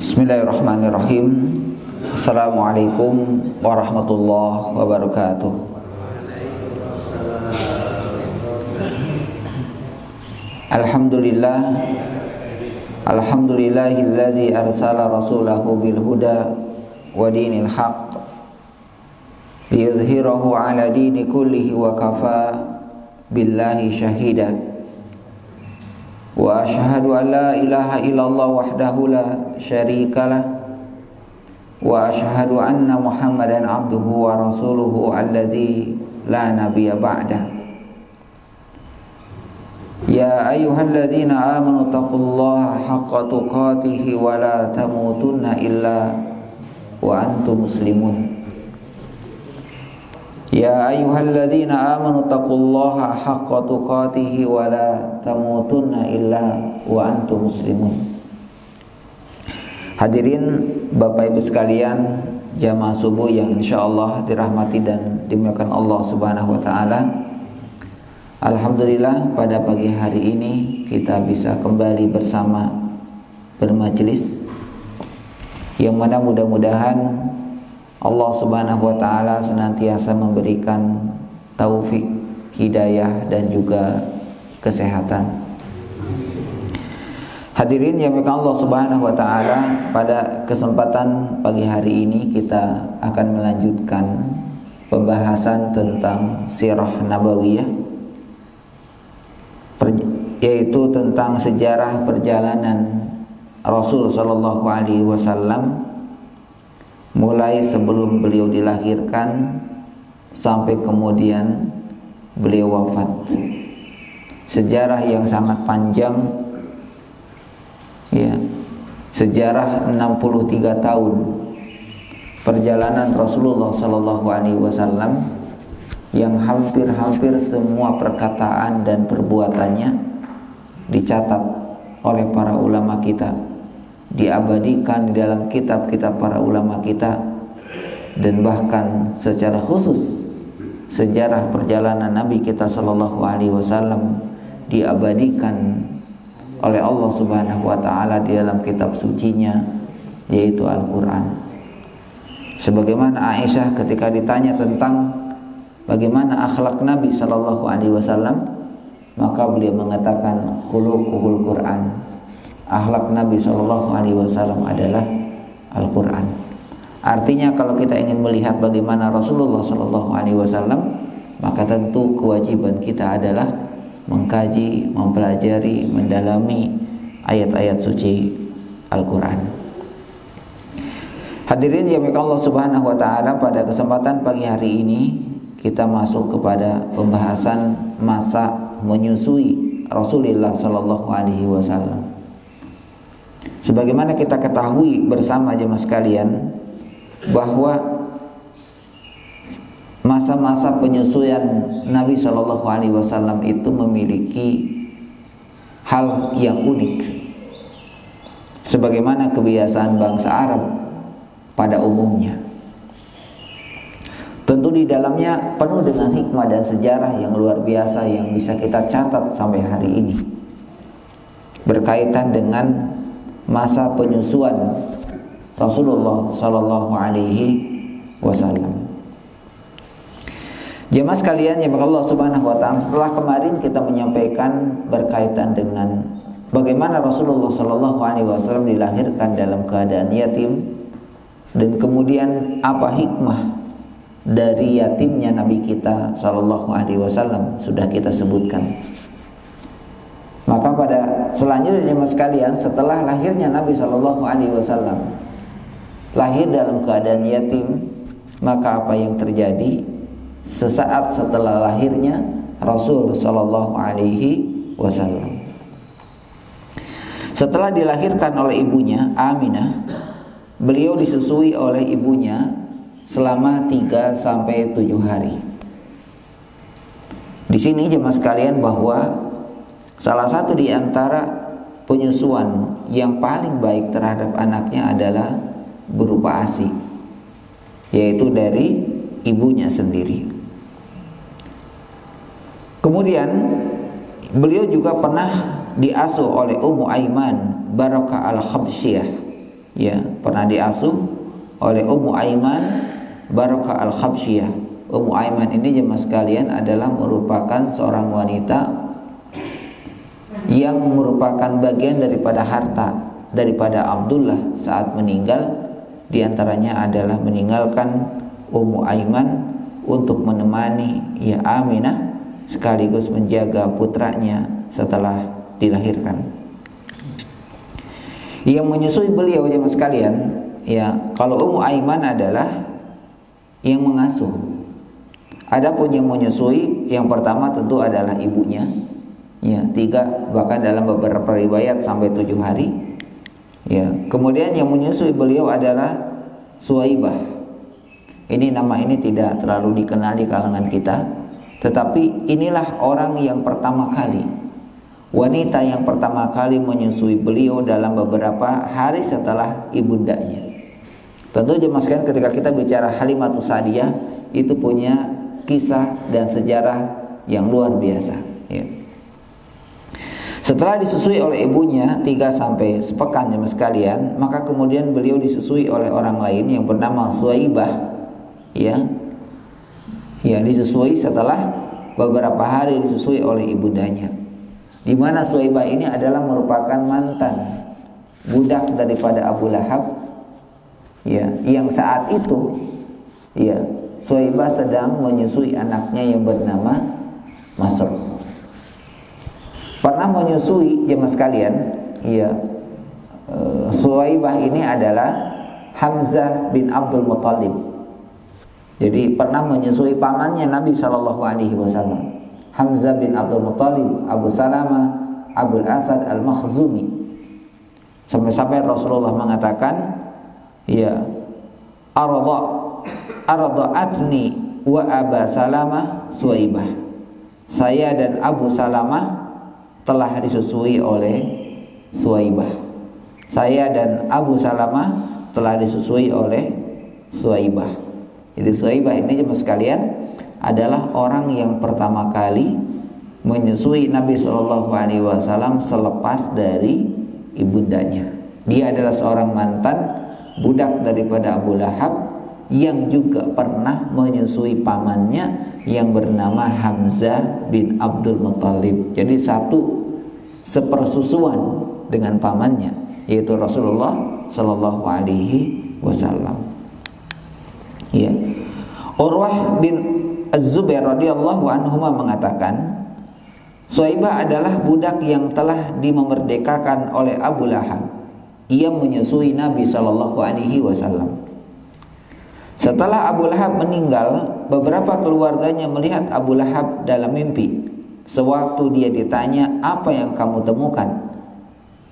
Bismillahirrahmanirrahim. Assalamualaikum warahmatullahi wabarakatuh. Alhamdulillahilladzi arsala rasulahu bil huda wa dinil haqq liyudhhirahu ala dini kullihi wa kafa billahi syahida. Wa asyhadu an la ilaha illallah wahdahu la syarikalah wa asyhadu anna Muhammadan abduhu wa rasuluhu alladzi la nabiyya ba'dah. Ya ayyuhalladzina amanu taqullaha haqqa tuqatih wa la tamutunna illa wa antum muslimun. Ya ayyuhalladzina amanu taqullaha haqqa tuqatih wa la tamutunna illa wa antum muslimun. Hadirin Bapak Ibu sekalian, jamaah subuh yang insyaallah dirahmati dan dimuliakan Allah Subhanahu wa taala. Alhamdulillah pada pagi hari ini kita bisa kembali bersama bermajelis, yang mana mudah-mudahan Allah Subhanahu wa taala senantiasa memberikan taufik, hidayah dan juga kesehatan. Hadirin yang dimuliakan Allah Subhanahu wa taala, pada kesempatan pagi hari ini kita akan melanjutkan pembahasan tentang sirah nabawiyah, yaitu tentang sejarah perjalanan Rasul sallallahu alaihi wasallam mulai sebelum beliau dilahirkan sampai kemudian beliau wafat. Sejarah yang sangat panjang, ya, sejarah 63 tahun perjalanan Rasulullah sallallahu alaihi wasallam, yang hampir-hampir semua perkataan dan perbuatannya dicatat oleh para ulama kita, diabadikan di dalam kitab-kitab para ulama kita, dan bahkan secara khusus sejarah perjalanan Nabi kita sallallahu alaihi wasallam diabadikan oleh Allah Subhanahu wa taala di dalam kitab sucinya, yaitu Al-Qur'an. Sebagaimana Aisyah ketika ditanya tentang bagaimana akhlak Nabi sallallahu alaihi wasallam, maka beliau mengatakan khuluquhul Qur'an. Akhlak Nabi sallallahu alaihi wasallam adalah Al-Qur'an. Artinya kalau kita ingin melihat bagaimana Rasulullah sallallahu alaihi wasallam, maka tentu kewajiban kita adalah mengkaji, mempelajari, mendalami ayat-ayat suci Al-Qur'an. Hadirin yang dimuliakan Allah Subhanahu wa taala, pada kesempatan pagi hari ini kita masuk kepada pembahasan masa menyusui Rasulullah sallallahu alaihi wasallam. Sebagaimana kita ketahui bersama jemaah sekalian, bahwa masa-masa penyusuan Nabi sallallahu alaihi wasallam itu memiliki hal yang unik, sebagaimana kebiasaan bangsa Arab pada umumnya. Tentu di dalamnya penuh dengan hikmah dan sejarah yang luar biasa yang bisa kita catat sampai hari ini, berkaitan dengan masa penyusuan Rasulullah sallallahu alaihi wasallam. Jemaah sekalian yang Allah Subhanahu wa taala, setelah kemarin kita menyampaikan berkaitan dengan bagaimana Rasulullah sallallahu alaihi wasallam dilahirkan dalam keadaan yatim, dan kemudian apa hikmah dari yatimnya Nabi kita sallallahu alaihi wasallam sudah kita sebutkan. Maka pada selanjutnya jemaah sekalian, setelah lahirnya Nabi sallallahu alaihi wasallam lahir dalam keadaan yatim, maka apa yang terjadi sesaat setelah lahirnya Rasul sallallahu alaihi wasallam? Setelah dilahirkan oleh ibunya Aminah, beliau disusui oleh ibunya selama 3 sampai 7 hari. Di sini jemaah sekalian, bahwa salah satu di antara penyusuan yang paling baik terhadap anaknya adalah berupa ASI, yaitu dari ibunya sendiri. Kemudian beliau juga pernah diasuh oleh Ummu Aiman Barakah al-Khabsyah, ya, pernah diasuh oleh Ummu Aiman Barakah Al-Khabsyiyah. Ummu Aiman ini jemaah sekalian adalah merupakan seorang wanita yang merupakan bagian daripada harta daripada Abdullah saat meninggal. Di antaranya adalah meninggalkan Ummu Aiman untuk menemani ya Aminah sekaligus menjaga putranya setelah dilahirkan. Yang menyusui beliau jemaah sekalian, ya, kalau Ummu Aiman adalah yang mengasuh. Adapun yang menyusui yang pertama tentu adalah ibunya. Ya, 3 bahkan dalam beberapa riwayat sampai 7 hari. Ya, kemudian yang menyusui beliau adalah Suwaibah. Ini nama ini tidak terlalu dikenal di kalangan kita, tetapi inilah orang yang pertama kali, wanita yang pertama kali menyusui beliau dalam beberapa hari setelah ibundanya. Tentu jemaah sekalian, ketika kita bicara Halimatus Sa'diyah itu punya kisah dan sejarah yang luar biasa, ya. Setelah disusui oleh ibunya 3 sampai sepekan jemaah sekalian, maka kemudian beliau disusui oleh orang lain yang bernama Suwaibah, ya. Ya, disusui setelah beberapa hari disusui oleh ibundanya. Di mana Suwaibah ini adalah merupakan mantan budak daripada Abu Lahab, ya, yang saat itu, ya, Suwaibah sedang menyusui anaknya yang bernama Masruh. Pernah menyusui jemaah sekalian, ya, Suwaibah ini adalah Hamzah bin Abdul Muttalib. Jadi pernah menyusui pamannya Nabi SAW, Hamzah bin Abdul Muttalib, Abu Salamah, Abul Asad Al-Makhzumi. Sampai-sampai Rasulullah mengatakan, ya, Arda'atni wa Aba Salamah Suwaibah. Saya dan Abu Salamah telah disusui oleh Suwaibah. Saya dan Abu Salamah telah disusui oleh Suwaibah. Jadi Suwaibah ini jemaah sekalian adalah orang yang pertama kali menyusui Nabi SAW selepas dari ibundanya. Dia adalah seorang mantan budak daripada Abu Lahab yang juga pernah menyusui pamannya yang bernama Hamzah bin Abdul Muttalib. Jadi satu sepersusuan dengan pamannya, yaitu Rasulullah Sallallahu Alaihi Wasallam. Ya. Urwah bin Az-Zubair radhiyallahu anhu mengatakan, Suwaibah adalah budak yang telah dimerdekakan oleh Abu Lahab. Ia menyusui Nabi Sallallahu Alaihi Wasallam. Setelah Abu Lahab meninggal, beberapa keluarganya melihat Abu Lahab dalam mimpi. Sewaktu dia ditanya, apa yang kamu temukan?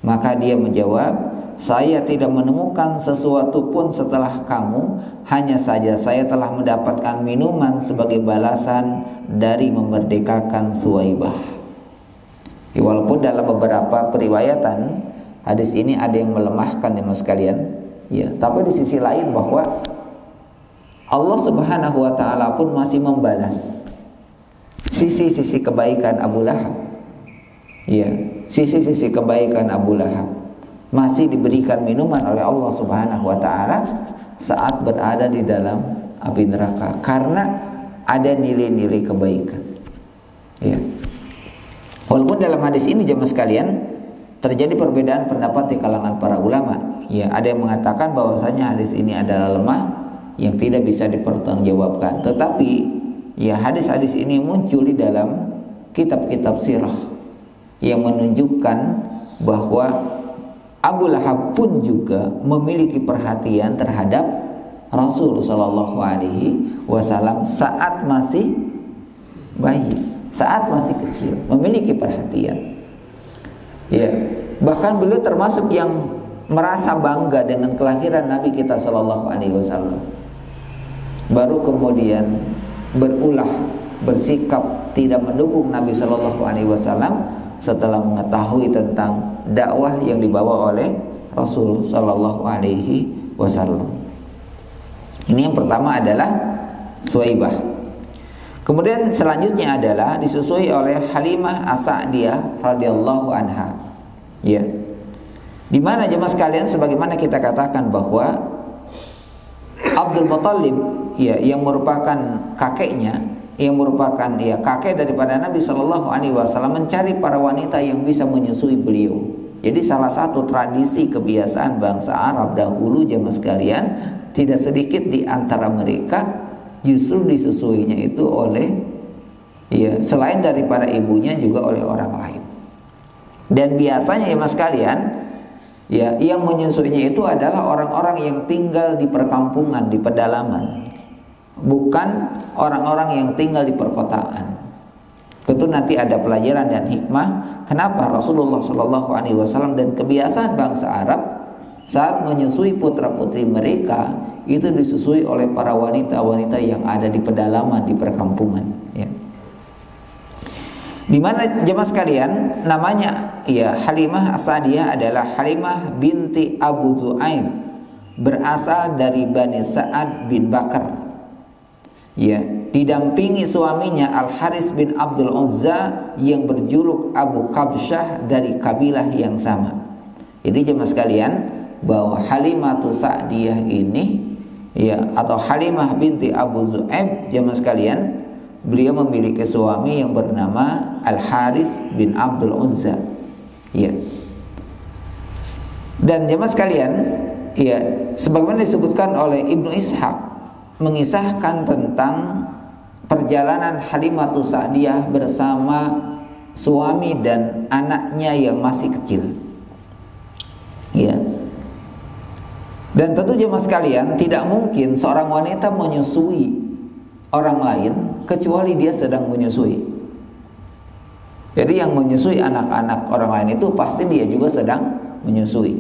Maka dia menjawab, saya tidak menemukan sesuatu pun setelah kamu. Hanya saja saya telah mendapatkan minuman sebagai balasan dari memerdekakan Suwaibah. Walaupun dalam beberapa periwayatan hadis ini ada yang melemahkan jemaah sekalian, ya, tapi di sisi lain bahwa Allah Subhanahu wa ta'ala pun masih membalas sisi-sisi kebaikan Abu Lahab. Ya, sisi-sisi kebaikan Abu Lahab masih diberikan minuman oleh Allah Subhanahu wa ta'ala saat berada di dalam api neraka karena ada nilai-nilai kebaikan. Ya. Walaupun dalam hadis ini jemaah sekalian terjadi perbedaan pendapat di kalangan para ulama. Ya, ada yang mengatakan bahwasanya hadis ini adalah lemah yang tidak bisa dipertanggungjawabkan. Tetapi ya, hadis-hadis ini muncul di dalam kitab-kitab sirah yang menunjukkan bahwa Abu Lahab pun juga memiliki perhatian terhadap Rasul Shallallahu Alaihi Wasallam saat masih bayi, saat masih kecil, memiliki perhatian. Ya, bahkan beliau termasuk yang merasa bangga dengan kelahiran Nabi kita Shallallahu Alaihi Wasallam. Baru kemudian berulah bersikap tidak mendukung Nabi Shallallahu Alaihi Wasallam setelah mengetahui tentang dakwah yang dibawa oleh Rasul Shallallahu Alaihi Wasallam. Ini yang pertama adalah Suwaibah. Kemudian selanjutnya adalah disusui oleh Halimah As-Sa'diyah radhiyallahu anha. Ya. Di mana jemaah sekalian, sebagaimana kita katakan bahwa Abdul Muthalib ya, yang merupakan kakeknya, yang merupakan kakek daripada Nabi Shallallahu Alaihi Wasallam, mencari para wanita yang bisa menyusui beliau. Jadi salah satu tradisi kebiasaan bangsa Arab dahulu jemaah sekalian, tidak sedikit di antara mereka justru disusuinya itu oleh selain daripada ibunya juga oleh orang lain. Dan biasanya jemaah sekalian, yang menyusuinya itu adalah orang-orang yang tinggal di perkampungan, di pedalaman, bukan orang-orang yang tinggal di perkotaan. Tentu nanti ada pelajaran dan hikmah kenapa Rasulullah SAW dan kebiasaan bangsa Arab saat menyusui putra-putri mereka itu disusui oleh para wanita-wanita yang ada di pedalaman, di perkampungan. Di mana jemaah sekalian, namanya Halimah As-Sa'diyah adalah Halimah binti Abu Zu'aim, berasal dari Bani Sa'ad bin Bakar. Didampingi suaminya Al-Haris bin Abdul Uzza yang berjuluk Abu Kabsyah dari kabilah yang sama. Jadi jemaah sekalian, bahwa Halimah As-Sa'diyah ini atau Halimah binti Abu Zu'aim, jemaah sekalian, beliau memiliki suami yang bernama Al-Haris bin Abdul Uzza. Dan jemaah sekalian, sebagaimana disebutkan oleh Ibnu Ishaq, mengisahkan tentang perjalanan Halimah As-Sa'diyah bersama suami dan anaknya yang masih kecil. Dan tentu jemaah sekalian, tidak mungkin seorang wanita menyusui orang lain kecuali dia sedang menyusui. Jadi yang menyusui anak-anak orang lain itu pasti dia juga sedang menyusui.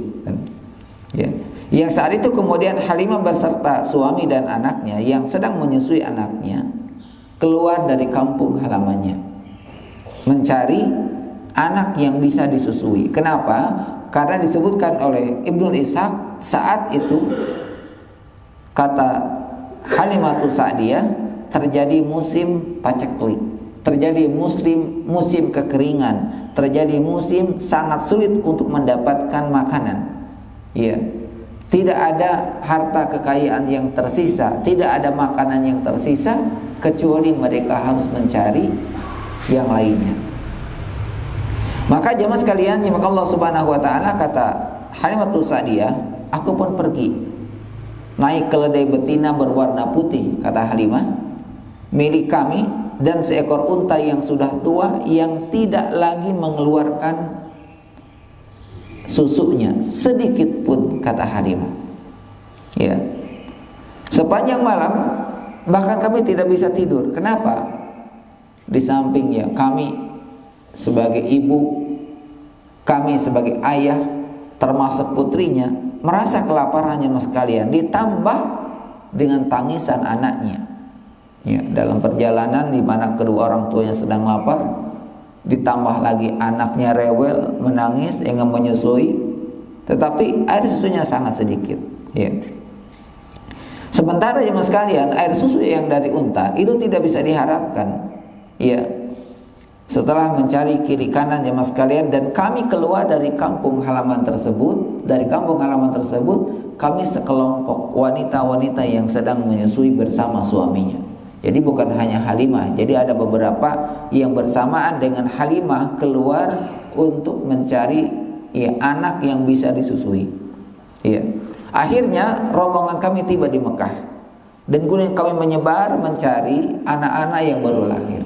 Yang saat itu kemudian Halimah beserta suami dan anaknya yang sedang menyusui anaknya keluar dari kampung halamannya mencari anak yang bisa disusui. Kenapa? Karena disebutkan oleh Ibnu Ishaq, saat itu kata Halimah As-Sa'diyah terjadi musim paceklik, terjadi musim kekeringan, terjadi musim sangat sulit untuk mendapatkan makanan. Tidak ada harta kekayaan yang tersisa, tidak ada makanan yang tersisa, kecuali mereka harus mencari yang lainnya. Maka jemaah sekalian, maka Allah Subhanahu wa taala, kata Halimah As-Sa'diyah, aku pun pergi naik keledai betina berwarna putih, kata Halimah, milik kami, dan seekor unta yang sudah tua yang tidak lagi mengeluarkan susunya sedikit pun, kata Halimah. Sepanjang malam bahkan kami tidak bisa tidur. Kenapa? Di samping kami sebagai ibu, kami sebagai ayah, termasuk putrinya, merasa kelaparannya mas kalian, ditambah dengan tangisan anaknya. Dalam perjalanan di mana kedua orang tuanya sedang lapar, ditambah lagi anaknya rewel, menangis, ingin menyusui, tetapi air susunya sangat sedikit. Sementara jemaah sekalian, air susu yang dari unta itu tidak bisa diharapkan. Setelah mencari kiri kanan jemaah sekalian, dan kami keluar dari kampung halaman tersebut, kami sekelompok wanita-wanita yang sedang menyusui bersama suaminya. Jadi bukan hanya Halimah, jadi ada beberapa yang bersamaan dengan Halimah keluar untuk mencari anak yang bisa disusui. Akhirnya rombongan kami tiba di Mekah, dan kemudian kami menyebar mencari anak-anak yang baru lahir.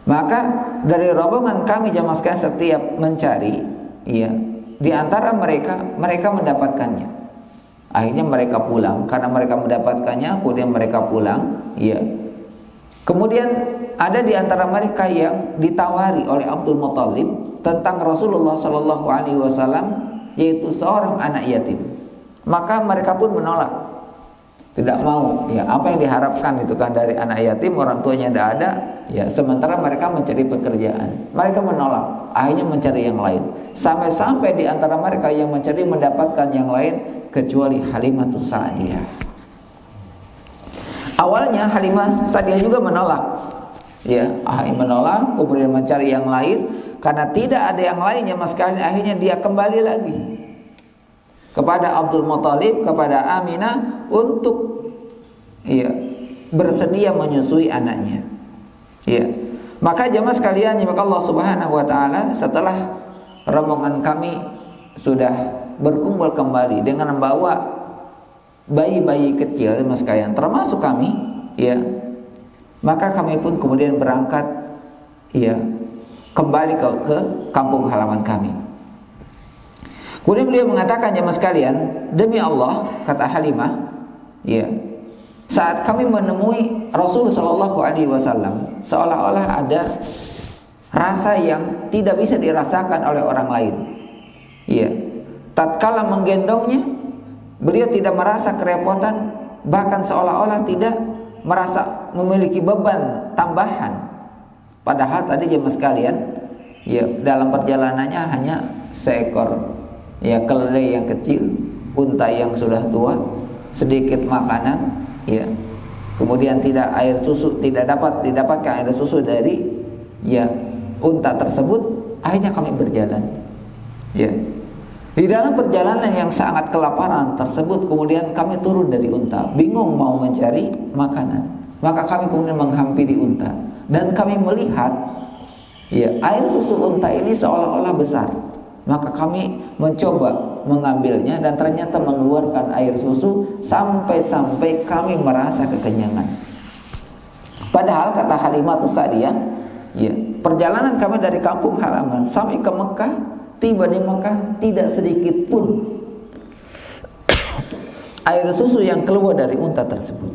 Maka dari rombongan kami jamaah sekalian setiap mencari, di antara mereka mendapatkannya. Akhirnya mereka pulang karena mereka mendapatkannya, kemudian mereka pulang. Kemudian ada di antara mereka yang ditawari oleh Abdul Muthalib tentang Rasulullah Shallallahu Alaihi Wasallam, yaitu seorang anak yatim. Maka mereka pun menolak, tidak mau. Apa yang diharapkan itu kan dari anak yatim, orang tuanya tidak ada. Sementara mereka mencari pekerjaan, mereka menolak. Akhirnya mencari yang lain. Sampai-sampai di antara mereka yang mencari mendapatkan yang lain, kecuali Halimah As-Sa'diyah. Awalnya Halimah As-Sa'diyah juga menolak. Menolak, kemudian mencari yang lain. Karena tidak ada yang lainnya mas sekalian, akhirnya dia kembali lagi. kepada Abdul Muthalib, kepada Aminah untuk bersedia menyusui anaknya. Maka jemaah sekalian, maka Allah Subhanahu wa taala setelah rombongan kami sudah berkumpul kembali dengan membawa bayi-bayi kecil jemaah sekalian termasuk kami, maka kami pun kemudian berangkat kembali ke kampung halaman kami. Kemudian beliau mengatakan, jemaah sekalian, demi Allah, kata Halimah, saat kami menemui Rasul sallallahu alaihi wasallam, seolah-olah ada rasa yang tidak bisa dirasakan oleh orang lain. Tatkala menggendongnya, beliau tidak merasa kerepotan, bahkan seolah-olah tidak merasa memiliki beban tambahan. Padahal tadi jemaah sekalian, dalam perjalanannya hanya seekor keledai yang kecil, unta yang sudah tua, sedikit makanan, kemudian tidak air susu, tidak didapatkan air susu dari unta tersebut. Akhirnya kami berjalan. Di dalam perjalanan yang sangat kelaparan tersebut, kemudian kami turun dari unta, bingung mau mencari makanan. Maka kami kemudian menghampiri unta dan kami melihat air susu unta ini seolah-olah besar. Maka kami mencoba mengambilnya dan ternyata mengeluarkan air susu sampai kami merasa kekenyangan. Padahal kata Halimatus Sa'diyah, perjalanan kami dari kampung halaman sampai ke Mekah, tiba di Mekah tidak sedikit pun air susu yang keluar dari unta tersebut.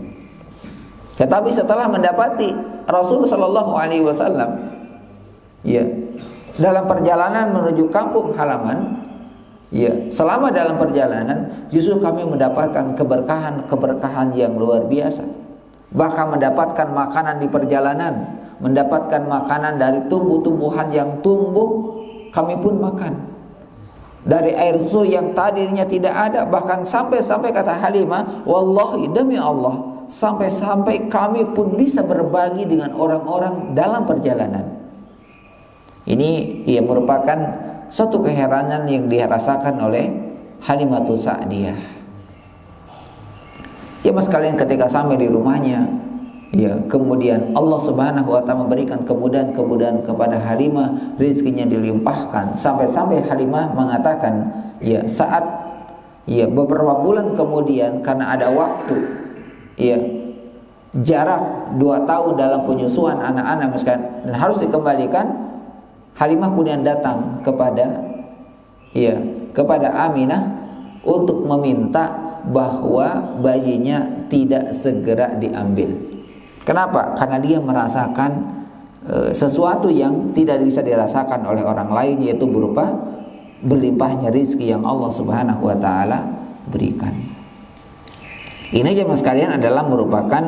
Tetapi setelah mendapati Rasul sallallahu alaihi wasallam dalam perjalanan menuju kampung halaman, selama dalam perjalanan justru kami mendapatkan keberkahan yang luar biasa. Bahkan mendapatkan makanan di perjalanan, mendapatkan makanan dari tumbuh-tumbuhan yang tumbuh, kami pun makan. Dari air susu yang tadinya tidak ada, bahkan sampai kata Halimah, wallahi demi Allah, sampai kami pun bisa berbagi dengan orang-orang dalam perjalanan. Ini merupakan satu keheranan yang dirasakan oleh Halimatus Sa'diyah. Mas kalian ketika sampai di rumahnya, kemudian Allah Subhanahu wa taala memberikan kemudahan-kemudahan kepada Halimah, rezekinya dilimpahkan sampai Halimah mengatakan, saat beberapa bulan kemudian karena ada waktu jarak 2 tahun dalam penyusuan anak-anak dan harus dikembalikan, Halimah kemudian datang kepada Aminah untuk meminta bahwa bayinya tidak segera diambil. Kenapa? Karena dia merasakan sesuatu yang tidak bisa dirasakan oleh orang lain, yaitu berupa berlimpahnya rezeki yang Allah Subhanahu wa taala berikan. Ini jemaah sekalian adalah merupakan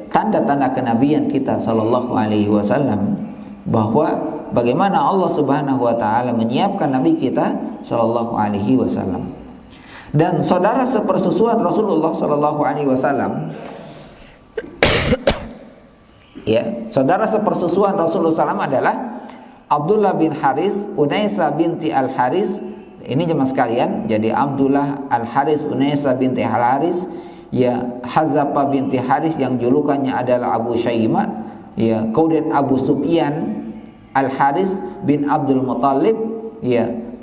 tanda-tanda kenabian kita sallallahu alaihi wasallam, bahwa bagaimana Allah Subhanahu wa taala menyiapkan nabi kita sallallahu alaihi wasallam. Dan saudara sepersusuan Rasulullah sallallahu alaihi wasallam, saudara sepersusuan Rasulullah SAW adalah Abdullah bin Haris, Unaisah binti Al-Haris. Ini jemaah sekalian, jadi Abdullah Al-Haris, Unaisah binti Al-Haris, Hazafah binti Haris yang julukannya adalah Abu Syaimah, kemudian Abu Sufyan Al-Haris bin Abdul Muthalib,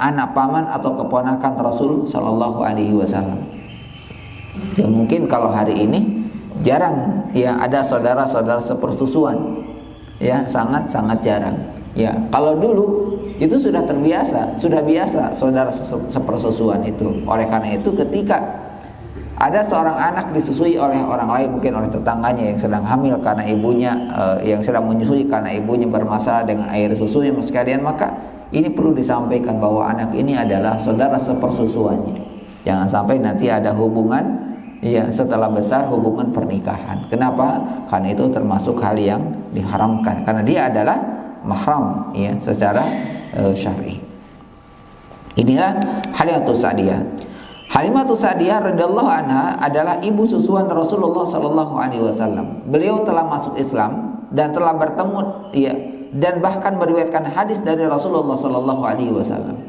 anak paman atau keponakan Rasul sallallahu alaihi wasallam. Mungkin kalau hari ini jarang ada saudara-saudara sepersusuan, sangat jarang. Kalau dulu itu sudah biasa saudara sepersusuan itu. Oleh karena itu ketika ada seorang anak disusui oleh orang lain, mungkin oleh tetangganya yang sedang hamil karena ibunya, yang sedang menyusui karena ibunya bermasalah dengan air susunya sekalian, maka ini perlu disampaikan bahwa anak ini adalah saudara sepersusuannya. Jangan sampai nanti ada hubungan setelah besar, hubungan pernikahan. Kenapa? Karena itu termasuk hal yang diharamkan, karena dia adalah mahram secara syar'i. Inilah Halimatus Sa'diyah. Halimatus Sa'diyah radhiyallahu anha adalah ibu susuan Rasulullah sallallahu alaihi wasallam. Beliau telah masuk Islam dan telah bertemu dan bahkan meriwayatkan hadis dari Rasulullah sallallahu alaihi wasallam.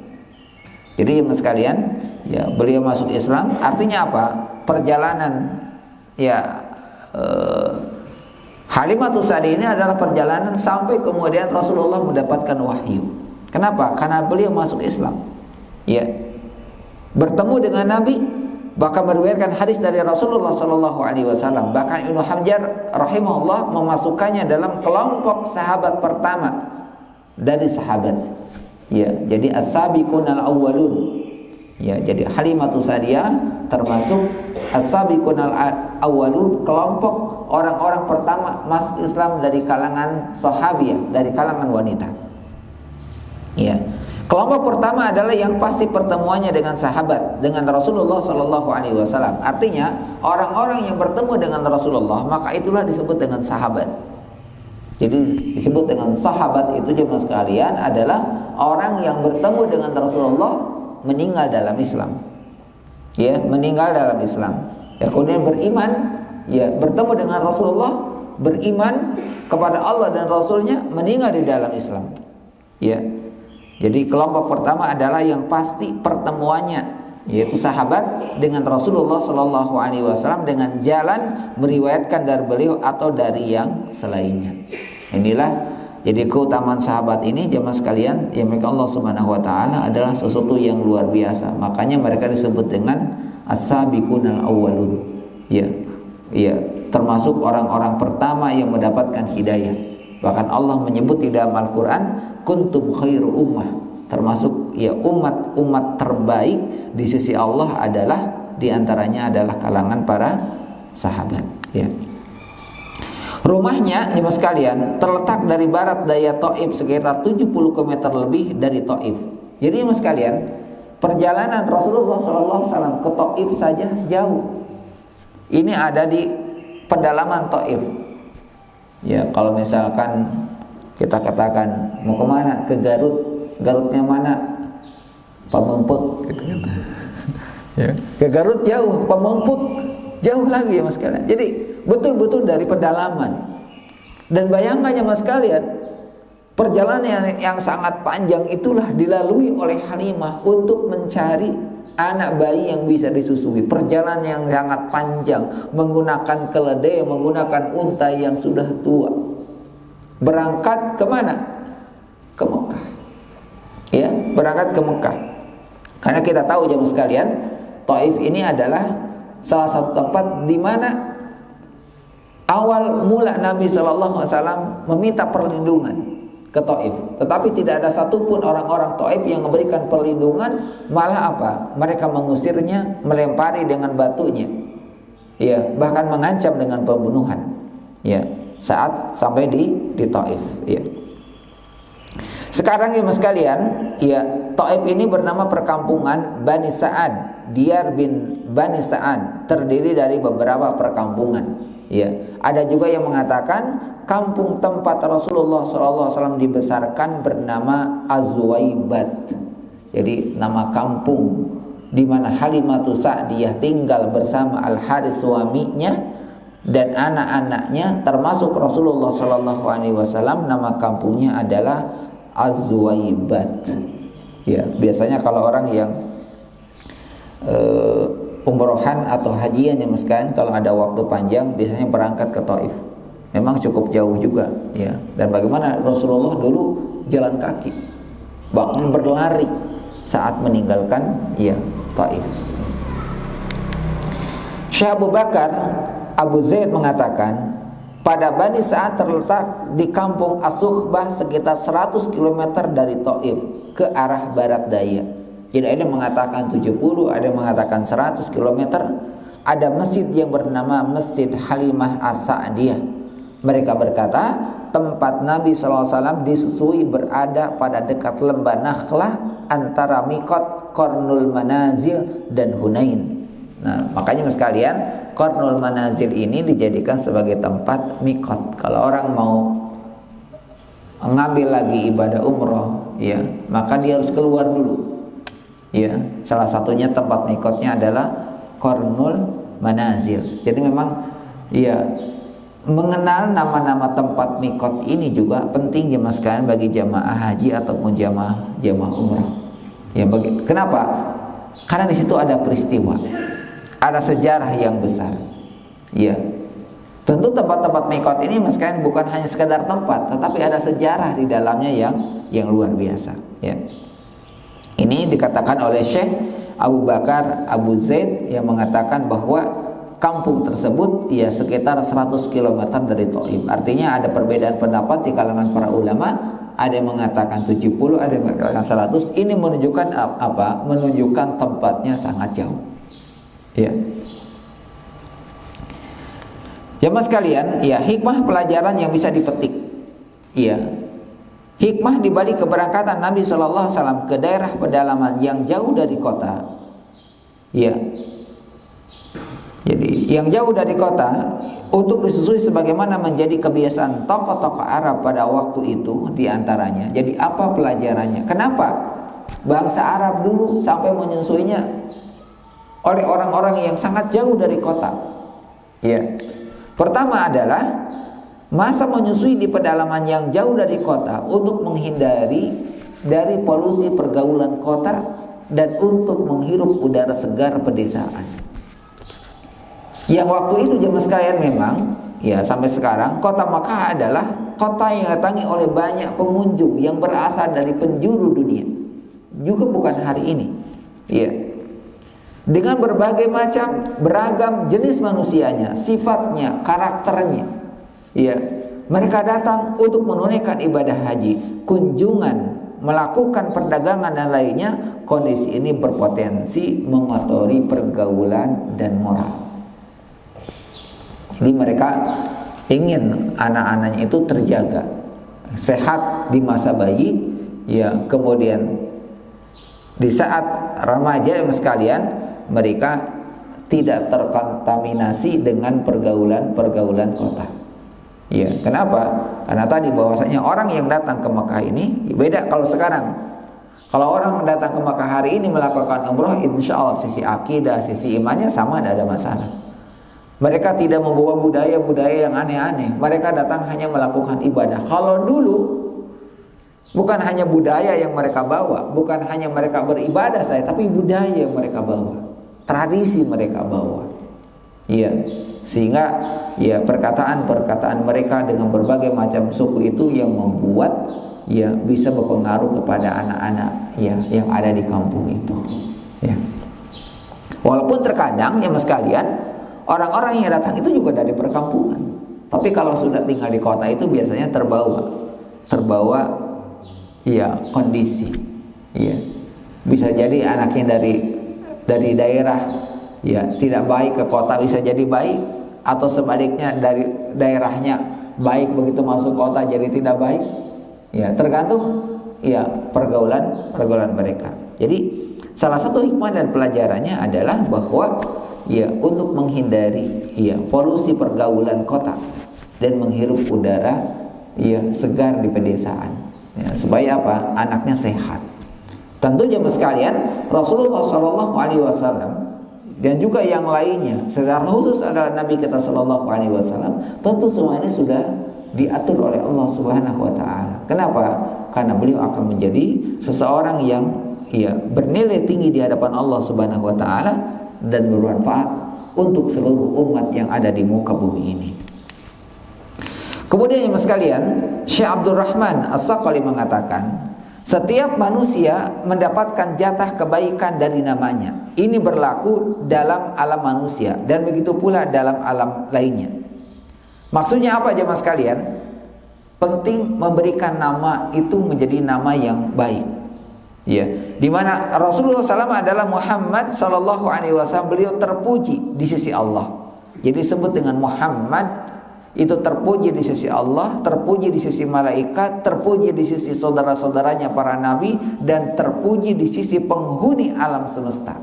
Jadi sekalian, Ya, beliau masuk Islam artinya apa? Perjalanan ya Halimatus Sa'diyah ini adalah perjalanan sampai kemudian Rasulullah mendapatkan wahyu. Kenapa? Karena beliau masuk Islam. Ya. Bertemu dengan Nabi, bahkan meriwayatkan hadis dari Rasulullah sallallahu alaihi wasallam. Bahkan Ibnu Hajar rahimahullah memasukkannya dalam kelompok sahabat pertama dari sahabat. Ya, jadi as-sabiqunal awwalun. Ya, jadi Halimatus Sa'diyah termasuk as-sabiqunal awwalun, kelompok orang-orang pertama masuk Islam dari kalangan sahabiyah, dari kalangan wanita. Ya. Kelompok pertama adalah yang pasti pertemuannya dengan sahabat, dengan Rasulullah sallallahu alaihi wasallam. Artinya, orang-orang yang bertemu dengan Rasulullah, maka itulah disebut dengan sahabat. Jadi disebut dengan sahabat itu jemaah sekalian adalah orang yang bertemu dengan Rasulullah meninggal dalam Islam. Ya, meninggal dalam Islam. Ya, kemudian beriman, ya, bertemu dengan Rasulullah, beriman kepada Allah dan Rasulnya, meninggal di dalam Islam. Ya. Jadi kelompok pertama adalah yang pasti pertemuannya, yaitu sahabat dengan Rasulullah Shallallahu Alaihi Wasallam dengan jalan meriwayatkan dari beliau atau dari yang selainnya. Inilah jadi keutamaan sahabat ini jemaah sekalian yang mereka Allah Subhanahu Wa Taala adalah sesuatu yang luar biasa. Makanya mereka disebut dengan as-sabiqunal awwalun. Ya, ya, termasuk orang-orang pertama yang mendapatkan hidayah. Bahkan Allah menyebut di dalam Al-Quran, kuntum khairu ummah, termasuk ya umat terbaik di sisi Allah adalah diantaranya adalah kalangan para sahabat. Ya. Rumahnya jemaah sekalian terletak dari barat daya Taif sekitar 70 km lebih dari Taif. Jadi jemaah sekalian, perjalanan Rasulullah SAW ke Taif saja jauh. Ini ada di pedalaman Taif. Ya, kalau misalkan kita katakan mau kemana? Ke Garut. Garutnya mana? Pamengpek gitu kan. Ya. Ke Garut jauh, Pamengpek jauh lagi ya Mas kalian. Jadi betul-betul dari pedalaman. Dan bayangkan ya Mas kalian, perjalanan yang sangat panjang itulah dilalui oleh Halimah untuk mencari anak bayi yang bisa disusui. Perjalanan yang sangat panjang, menggunakan keledai, menggunakan unta yang sudah tua. Berangkat ke mana? Ke Mekah. Ya, berangkat ke Mekah. Karena kita tahu jemaah sekalian, Taif ini adalah salah satu tempat di mana awal mula Nabi sallallahu alaihi wasallam meminta perlindungan ke Taif. Tetapi tidak ada satupun orang-orang Taif yang memberikan perlindungan, malah apa? Mereka mengusirnya, melempari dengan batunya. Ya, bahkan mengancam dengan pembunuhan. Ya, saat sampai di Taif. Ya. Sekarang ya Mas sekalian, ya, Taif ini bernama perkampungan Bani Sa'ad, Diyar bin Bani Sa'ad, terdiri dari beberapa perkampungan. Ya, ada juga yang mengatakan kampung tempat Rasulullah SAW dibesarkan bernama Az-Zuwaibat. Jadi nama kampung di mana Halimatus Sa'diyah tinggal bersama Al-Haris suaminya dan anak-anaknya, termasuk Rasulullah SAW, nama kampungnya adalah Az-Zuwaibat. Ya, biasanya kalau orang yang umrohan atau hajian ya Mas kan, kalau ada waktu panjang biasanya berangkat ke Taif. Memang cukup jauh juga, ya. Dan bagaimana Rasulullah dulu jalan kaki, bahkan berlari saat meninggalkan ya Taif. Syekh Abu Bakar Abu Zaid mengatakan, pada Bani Sa'ad terletak di kampung As-Suhbah sekitar 100 km dari Taif ke arah barat daya. Jadi ada yang mengatakan 70, ada yang mengatakan 100 km. Ada masjid yang bernama Masjid Halimah As-Sa'diyah. Mereka berkata, tempat Nabi SAW disusui berada pada dekat lembah Nakhlah antara Miqat, Qarnul Manazil dan Hunain. Nah, makanya Mas kalian, Qarnul Manazil ini dijadikan sebagai tempat miqat. Kalau orang mau ngambil lagi ibadah umroh, ya, maka dia harus keluar dulu. Ya, salah satunya tempat miqatnya adalah Qarnul Manazil. Jadi memang ya mengenal nama-nama tempat miqat ini juga penting jemaah sekalian bagi jamaah haji ataupun jamaah umroh. Ya, kenapa? Karena di situ ada peristiwa, ada sejarah yang besar. Ya. Tentu tempat-tempat mikot ini sekalian bukan hanya sekedar tempat, tetapi ada sejarah di dalamnya yang luar biasa. Ya. Ini dikatakan oleh Syekh Abu Bakar Abu Zaid yang mengatakan bahwa kampung tersebut ya sekitar 100 km dari Thaif. Artinya ada perbedaan pendapat di kalangan para ulama. Ada yang mengatakan 70, ada yang mengatakan 100. Ini menunjukkan apa? Menunjukkan tempatnya sangat jauh. Ya. Jamaah sekalian, ya hikmah pelajaran yang bisa dipetik. Ya. Hikmah dibalik keberangkatan Nabi SAW ke daerah pedalaman yang jauh dari kota. Ya. Jadi yang jauh dari kota untuk disusui sebagaimana menjadi kebiasaan tokoh-tokoh Arab pada waktu itu diantaranya. Jadi apa pelajarannya? Kenapa bangsa Arab dulu sampai menyusuinya oleh orang-orang yang sangat jauh dari kota? Ya. Pertama adalah masa menyusui di pedalaman yang jauh dari kota untuk menghindari dari polusi pergaulan kota dan untuk menghirup udara segar pedesaan. Yang waktu itu jemaah sekalian memang ya sampai sekarang kota Makkah adalah kota yang didatangi oleh banyak pengunjung yang berasal dari penjuru dunia. Juga bukan hari ini. Ya. Dengan berbagai macam beragam jenis manusianya, sifatnya, karakternya. Ya. Mereka datang untuk menunaikan ibadah haji, kunjungan, melakukan perdagangan dan lainnya. Kondisi ini berpotensi mengotori pergaulan dan moral. Jadi mereka ingin anak-anaknya itu terjaga sehat di masa bayi, ya kemudian di saat remaja sekalian mereka tidak terkontaminasi dengan pergaulan kota. Ya, kenapa? Karena tadi bahwasanya orang yang datang ke Makkah ini beda kalau sekarang. Kalau orang datang ke Makkah hari ini melakukan umrah, insya Allah sisi akidah, sisi imannya sama, tidak ada masalah. Mereka tidak membawa budaya-budaya yang aneh-aneh. Mereka datang hanya melakukan ibadah. Kalau dulu bukan hanya budaya yang mereka bawa, bukan hanya mereka beribadah saja, tapi budaya yang mereka bawa, tradisi mereka bawa. Ya, sehingga ya perkataan-perkataan mereka dengan berbagai macam suku itu yang membuat ya bisa berpengaruh kepada anak-anak ya yang ada di kampung itu. Ya. Walaupun terkadang ya mas kalian orang-orang yang datang itu juga dari perkampungan. Tapi kalau sudah tinggal di kota itu biasanya terbawa ya kondisi. Ya. Bisa jadi anaknya dari daerah ya tidak baik ke kota bisa jadi baik, atau sebaliknya dari daerahnya baik begitu masuk kota jadi tidak baik. Ya, tergantung ya pergaulan mereka. Jadi salah satu hikmah dan pelajarannya adalah bahwa ya untuk menghindari ya polusi pergaulan kota dan menghirup udara ya segar di pedesaan ya, supaya apa? Anaknya sehat. Tentu jemaah sekalian, Rasulullah SAW dan juga yang lainnya, secara khusus adalah Nabi kita SAW, tentu semua ini sudah diatur oleh Allah Subhanahu wa taala. Kenapa? Karena beliau akan menjadi seseorang yang ya bernilai tinggi di hadapan Allah Subhanahu wa taala dan bermanfaat untuk seluruh umat yang ada di muka bumi ini. Kemudian jemaah sekalian, Syekh Abdul Rahman As-Saqali mengatakan, setiap manusia mendapatkan jatah kebaikan dari namanya. Ini berlaku dalam alam manusia dan begitu pula dalam alam lainnya. Maksudnya apa jemaah sekalian? Penting memberikan nama itu menjadi nama yang baik. Ya, di mana Rasulullah SAW adalah Muhammad SAW, beliau terpuji di sisi Allah. Jadi disebut dengan Muhammad, itu terpuji di sisi Allah, terpuji di sisi malaikat, terpuji di sisi saudara-saudaranya para nabi, dan terpuji di sisi penghuni alam semesta.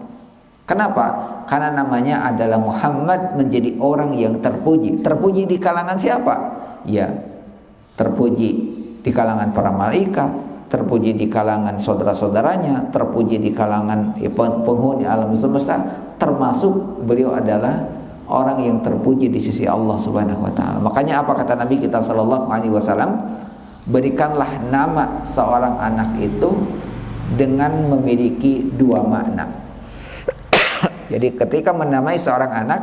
Kenapa? Karena namanya adalah Muhammad, menjadi orang yang terpuji. Terpuji di kalangan siapa? Ya, terpuji di kalangan para malaikat, terpuji di kalangan saudara-saudaranya, terpuji di kalangan penghuni alam semesta, termasuk beliau adalah orang yang terpuji di sisi Allah Subhanahu wa taala. Makanya apa kata Nabi kita sallallahu alaihi wasallam? Berikanlah nama seorang anak itu dengan memiliki dua makna. Jadi ketika menamai seorang anak,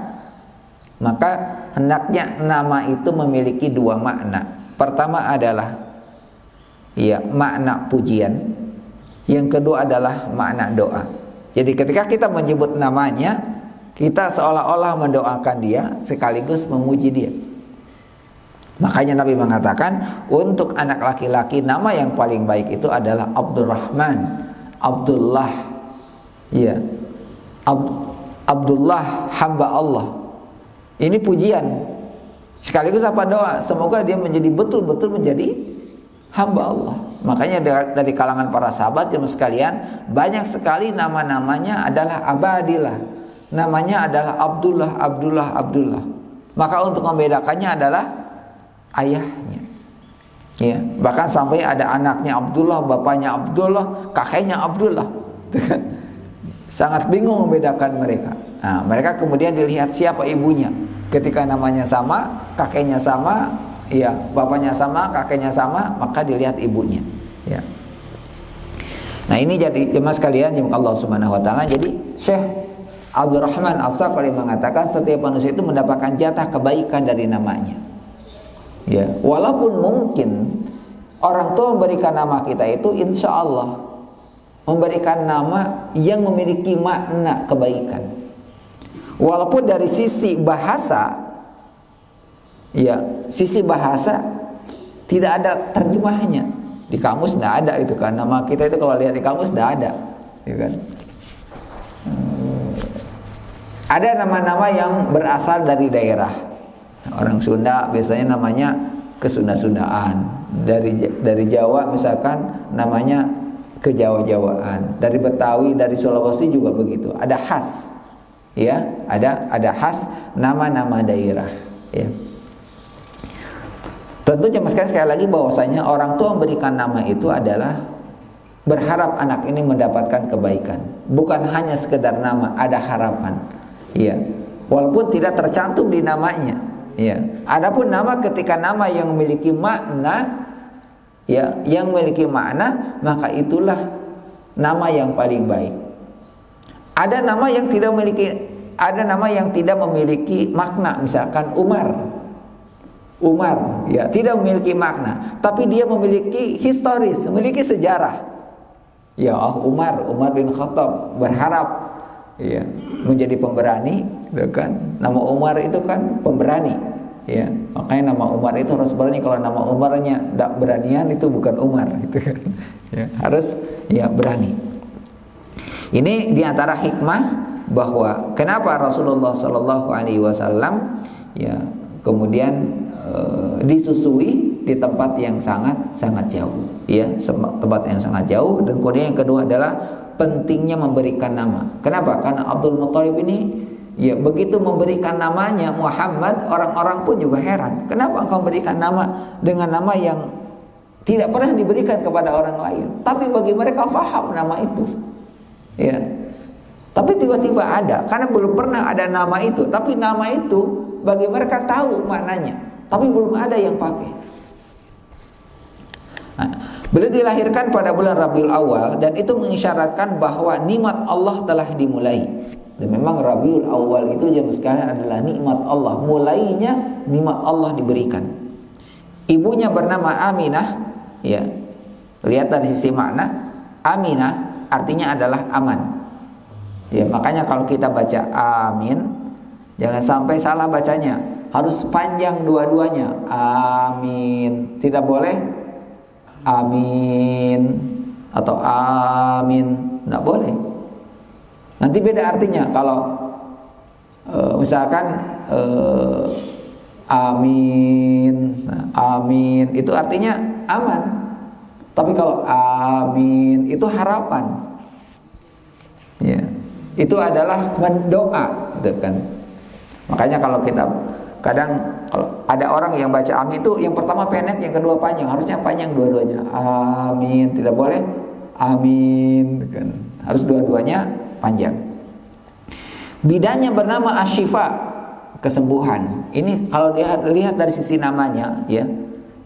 maka hendaknya nama itu memiliki dua makna. Pertama adalah makna pujian. Yang kedua adalah makna doa. Jadi ketika kita menyebut namanya, kita seolah-olah mendoakan dia sekaligus memuji dia. Makanya Nabi mengatakan untuk anak laki-laki nama yang paling baik itu adalah Abdurrahman, Abdullah. Ya. Abdullah, hamba Allah. Ini pujian. Sekaligus apa doa? Semoga dia menjadi betul-betul menjadi hamba Allah. Makanya dari kalangan para sahabat jemaah sekalian, banyak sekali nama-namanya adalah abadilah. Namanya adalah Abdullah, Abdullah, Abdullah. Maka untuk membedakannya adalah ayahnya. Ya, bahkan sampai ada anaknya Abdullah, bapaknya Abdullah, kakeknya Abdullah. Sangat bingung membedakan mereka. Nah, mereka kemudian dilihat siapa ibunya. Ketika namanya sama, kakeknya sama, ya, bapaknya sama, kakeknya sama, maka dilihat ibunya. Ya. Nah, ini jadi jemaah sekalian yang Allah Subhanahu wa taala. Jadi Syekh Abdurrahman As-Saqali mengatakan setiap manusia itu mendapatkan jatah kebaikan dari namanya. Ya, walaupun mungkin orang tua memberikan nama kita itu insya Allah memberikan nama yang memiliki makna kebaikan. Walaupun dari sisi bahasa, ya, sisi bahasa tidak ada terjemahnya. Di kamus tidak ada itu kan. Nama kita itu kalau lihat di kamus tidak ada, ya kan? Ada nama-nama yang berasal dari daerah. Orang Sunda biasanya namanya kesunda-sundaan. Dari Jawa misalkan namanya kejawa-jawaan. Dari Betawi, dari Sulawesi juga begitu. Ada khas, ya, ada khas nama-nama daerah. Ya. Tentunya sekali lagi bahwasanya orang tua memberikan nama itu adalah berharap anak ini mendapatkan kebaikan. Bukan hanya sekedar nama, ada harapan. Ya, walaupun tidak tercantum di namanya. Ya, adapun nama ketika nama yang memiliki makna, ya, yang memiliki makna, maka itulah nama yang paling baik. Ada nama yang tidak memiliki makna, misalkan Umar, ya, tidak memiliki makna, tapi dia memiliki historis, memiliki sejarah. Ya, Umar bin Khattab berharap, ya, menjadi pemberani, gitu kan? Nama Umar itu kan pemberani, ya. Makanya nama Umar itu harus berani. Kalau nama Umarnya tidak beranian itu bukan Umar, gitu kan? Ya, harus ya berani. Ini diantara hikmah bahwa kenapa Rasulullah Shallallahu Alaihi Wasallam ya kemudian disusui di tempat yang sangat jauh, ya, tempat yang sangat jauh. Dan kemudian yang kedua adalah pentingnya memberikan nama. Kenapa? Karena Abdul Muthalib ini, ya, begitu memberikan namanya Muhammad, orang-orang pun juga heran. Kenapa engkau memberikan nama dengan nama yang tidak pernah diberikan kepada orang lain? Tapi bagi mereka faham nama itu, ya. Tapi tiba-tiba ada, karena belum pernah ada nama itu. Tapi nama itu bagi mereka tahu maknanya, tapi belum ada yang pakai. Nah, beliau dilahirkan pada bulan Rabiul Awal, dan itu mengisyaratkan bahwa nikmat Allah telah dimulai. Dan memang Rabiul Awal itu jam sekarang adalah nikmat Allah. Mulainya nikmat Allah diberikan. Ibunya bernama Aminah, ya. Lihat dari sisi makna, Aminah artinya adalah aman. Ya, makanya kalau kita baca amin, jangan sampai salah bacanya. Harus panjang dua-duanya. Amin. Tidak boleh amin atau amin, tidak boleh. Nanti beda artinya. Kalau misalkan amin, nah, amin itu artinya aman. Tapi kalau amin itu harapan. Ya, itu adalah mendoa, gitu kan. Makanya kalau kita kadang kalau ada orang yang baca amin itu yang pertama pendek, yang kedua panjang. Harusnya panjang dua-duanya. Amin, tidak boleh amin, kan. Harus dua-duanya panjang. Bidanya bernama Asy-Syifa, kesembuhan. Ini kalau lihat dari sisi namanya, ya.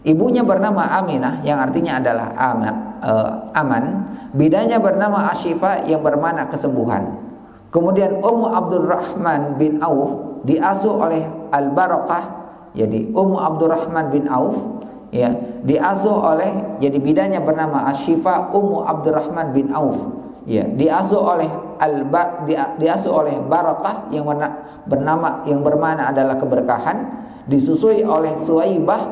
Ibunya bernama Aminah yang artinya adalah aman. Bidanya bernama Asy-Syifa yang bermakna kesembuhan. Kemudian Ummu Abdurrahman bin Auf diasuh oleh Al-Barakah. Jadi Ummu Abdurrahman bin Auf ya diasuh oleh, jadi bidannya bernama Asy-Syifa Ummu Abdurrahman bin Auf. Ya, diasuh oleh diasuh oleh Barakah yang bernama yang bermakna adalah keberkahan, disusui oleh Suwaibah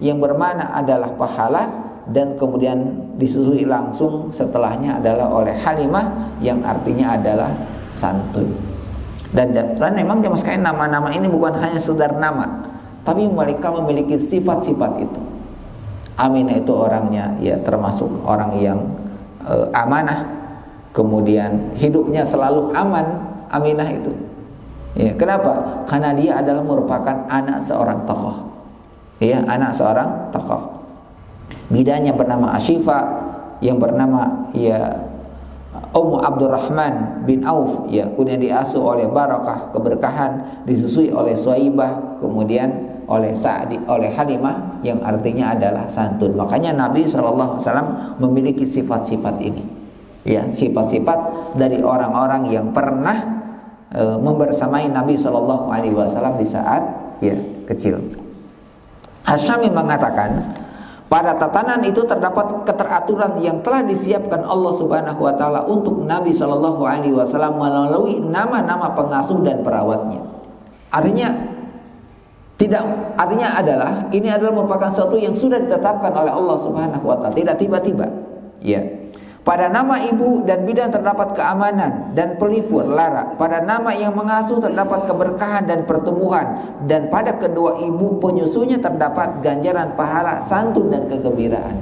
yang bermakna adalah pahala, dan kemudian disusui langsung setelahnya adalah oleh Halimah yang artinya adalah santun. Dan memang jamaah sekalian, nama-nama ini bukan hanya sekedar nama, tapi mereka memiliki sifat-sifat itu. Aminah itu orangnya ya termasuk orang yang amanah, kemudian hidupnya selalu aman. Aminah itu ya, kenapa? Karena dia adalah merupakan anak seorang tokoh, ya, anak seorang tokoh. Bidanya bernama Asy-Syifa yang bernama ya Ummu Abdurrahman bin Auf, ya, kemudian diasuh oleh Barakah keberkahan, disusui oleh Suwaibah, kemudian oleh oleh Halimah yang artinya adalah santun. Makanya Nabi SAW memiliki sifat-sifat ini, ya, sifat-sifat dari orang-orang yang pernah membersamai Nabi SAW di saat ya kecil. Asy-Syami mengatakan, pada tatanan itu terdapat keteraturan yang telah disiapkan Allah Subhanahu wa taala untuk Nabi sallallahu alaihi wasallam melalui nama-nama pengasuh dan perawatnya. Artinya adalah ini adalah merupakan sesuatu yang sudah ditetapkan oleh Allah Subhanahu wa taala, tidak tiba-tiba. Ya. Pada nama ibu dan bidan terdapat keamanan dan pelipur lara. Pada nama yang mengasuh terdapat keberkahan dan pertumbuhan. Dan pada kedua ibu penyusunya terdapat ganjaran pahala, santun dan kegembiraan.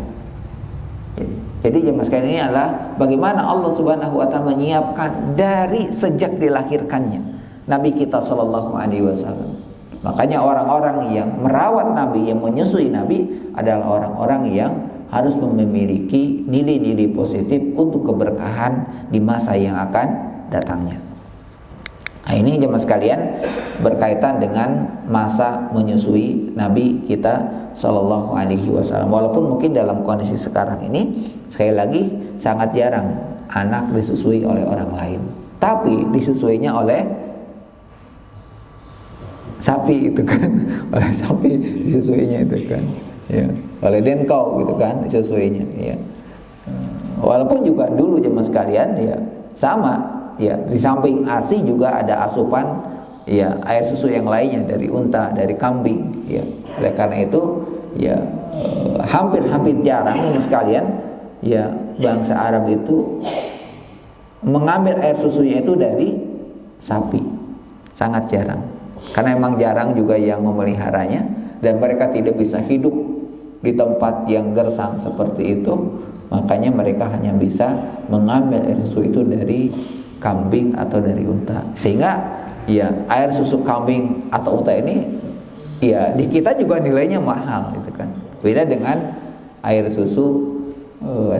Jadi jemaah sekalian, ini adalah bagaimana Allah Subhanahu wa taala menyiapkan dari sejak dilahirkannya Nabi kita sallallahu alaihi wasallam. Makanya orang-orang yang merawat Nabi, yang menyusui Nabi adalah orang-orang yang harus memiliki nilai-nilai positif untuk keberkahan di masa yang akan datangnya. Nah, ini jemaah sekalian berkaitan dengan masa menyusui Nabi kita sallallahu alaihi wasallam. Walaupun mungkin dalam kondisi sekarang ini sekali lagi sangat jarang anak disusui oleh orang lain, tapi disusuinya oleh sapi itu kan, oleh sapi disusuinya itu kan, ya, oleh denkau gitu kan disusuinya, ya. Walaupun juga dulu jemaah sekalian ya sama, ya, di samping ASI juga ada asupan ya air susu yang lainnya dari unta, dari kambing, ya. Oleh karena itu ya hampir jarang jemaah sekalian ya bangsa Arab itu mengambil air susunya itu dari sapi, sangat jarang. Karena memang jarang juga yang memeliharanya, dan mereka tidak bisa hidup di tempat yang gersang seperti itu. Makanya mereka hanya bisa mengambil air susu itu dari kambing atau dari unta. Sehingga ya air susu kambing atau unta ini ya di kita juga nilainya mahal gitu kan. Beda dengan air susu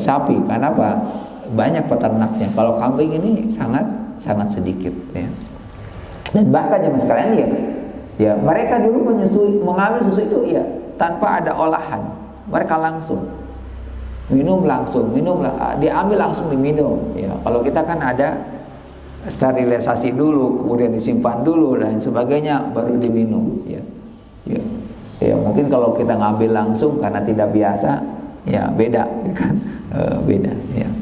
sapi. Karena apa? Banyak peternaknya. Kalau kambing ini sangat sedikit, ya. Dan bahkan jemaah sekalian ya mereka dulu mengambil susu itu ya tanpa ada olahan. Mereka langsung diambil langsung diminum, ya. Kalau kita kan ada sterilisasi dulu, kemudian disimpan dulu dan sebagainya baru diminum, ya. Ya mungkin kalau kita ngambil langsung karena tidak biasa, ya beda kan, beda, ya.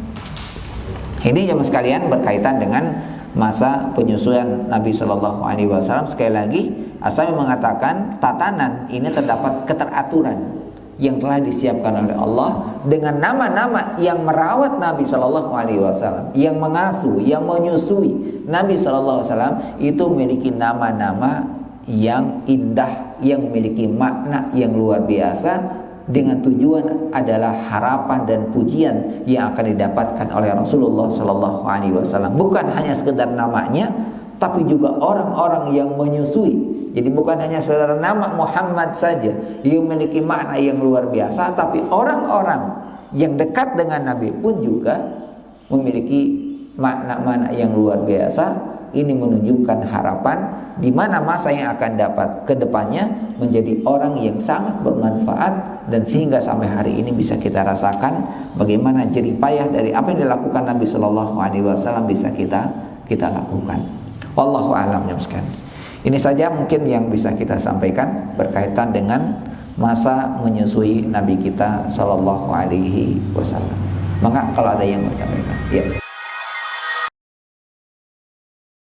Ini jemaah sekalian berkaitan dengan masa penyusuan Nabi Shallallahu Alaihi Wasallam. Sekali lagi, Asy-Syami mengatakan tatanan ini terdapat keteraturan yang telah disiapkan oleh Allah dengan nama-nama yang merawat Nabi Shallallahu Alaihi Wasallam, yang mengasuh, yang menyusui Nabi Shallallahu Alaihi Wasallam itu memiliki nama-nama yang indah, yang memiliki makna yang luar biasa, dengan tujuan adalah harapan dan pujian yang akan didapatkan oleh Rasulullah Sallallahu Alaihi Wasallam. Bukan hanya sekedar namanya, tapi juga orang-orang yang menyusui. Jadi bukan hanya sekedar nama Muhammad saja yang memiliki makna yang luar biasa, tapi orang-orang yang dekat dengan Nabi pun juga memiliki makna-makna yang luar biasa. Ini menunjukkan harapan di mana masa yang akan dapat ke depannya menjadi orang yang sangat bermanfaat, dan sehingga sampai hari ini bisa kita rasakan bagaimana jerih payah dari apa yang dilakukan Nabi Shallallahu Alaihi Wasallam bisa kita kita lakukan. Wallahu a'lam bishawab. Ini saja mungkin yang bisa kita sampaikan berkaitan dengan masa menyusui Nabi kita Shallallahu Alaihi Wasallam. Maka kalau ada yang mau sampaikan, ya.